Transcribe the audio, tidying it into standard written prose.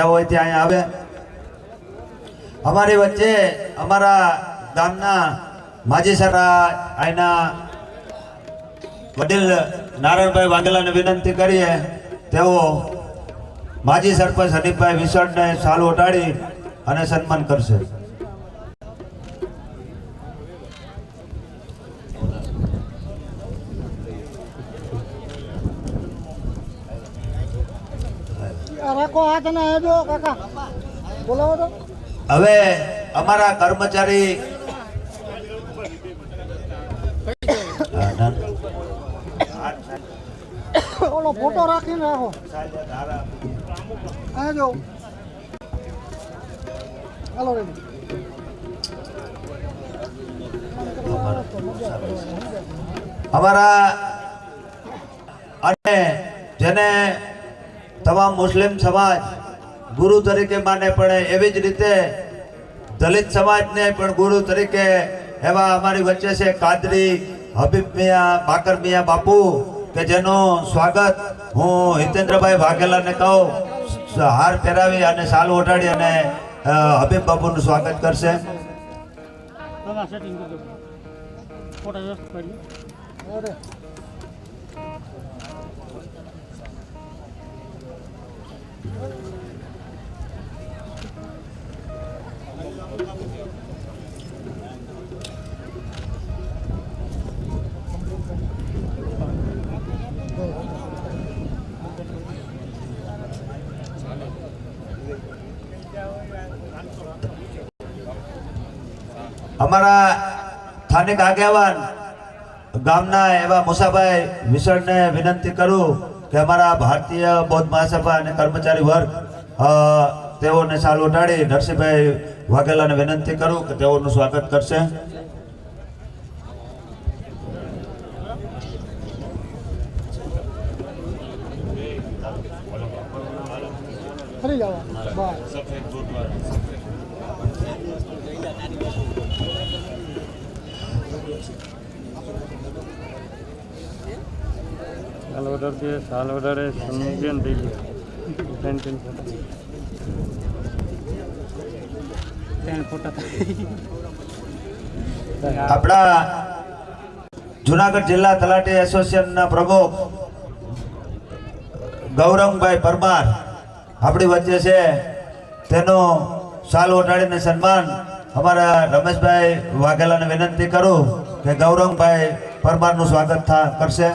હોય ત્યાં આવે। અમારી વચ્ચે અમારા ગામના માજી સરપંચ આના વડીલ નારાયણભાઈ વાઘેલાને વિનંતી કરીએ તેઓ માજી સરપંચ હનીફભાઈ વિસળને સાલ ઓટાડી અને સન્માન કરશે। હવે અમારા કર્મચારી ઓલો ફોટો રાખીને રાખો આ જો હાલો રેડી અમારા અને જેને તમામ મુસ્લિમ સમાજ ગુરુ તરીકે માને પણ એવી જ રીતે દલિત સમાજને પણ ગુરુ તરીકે એવા અમારી વચ્ચે છે કાદરી હબીબ મિયા બાકર મિયા બાપુ કે જેનું સ્વાગત હું હિતેન્દ્રભાઈ વાઘેલાને કહું હાર પહેરાવી અને સાલ ઓઢાડી અને હબીબ બાપુનું સ્વાગત કરશે। અમારા સ્થાનિક આગેવાન ગામના એવા મુસાભાઈ વિસળને વિનંતી કરું કે અમારા ભારતીય બૌદ્ધ મહાસભા અને કર્મચારી વર્ગ તેઓને સાલ ઓઢાડી નરસિંહભાઈ વાઘેલાને વિનંતી કરું કે તેઓનું સ્વાગત કરશે। ફરી જાવ બાય साल ऑर्डर है संजन दीजिए આપણા જુનાગઢ જિલ્લા તલાટી એસોસિએશનના પ્રમુખ ગૌરંગભાઈ પરમાર આપણી વચ્ચે છે તેનો સાલ ઓઢાડીને સન્માન અમારા રમેશભાઈ વાઘેલાને વિનંતી કરું કે ગૌરંગભાઈ પરમારનું સ્વાગત કરશે।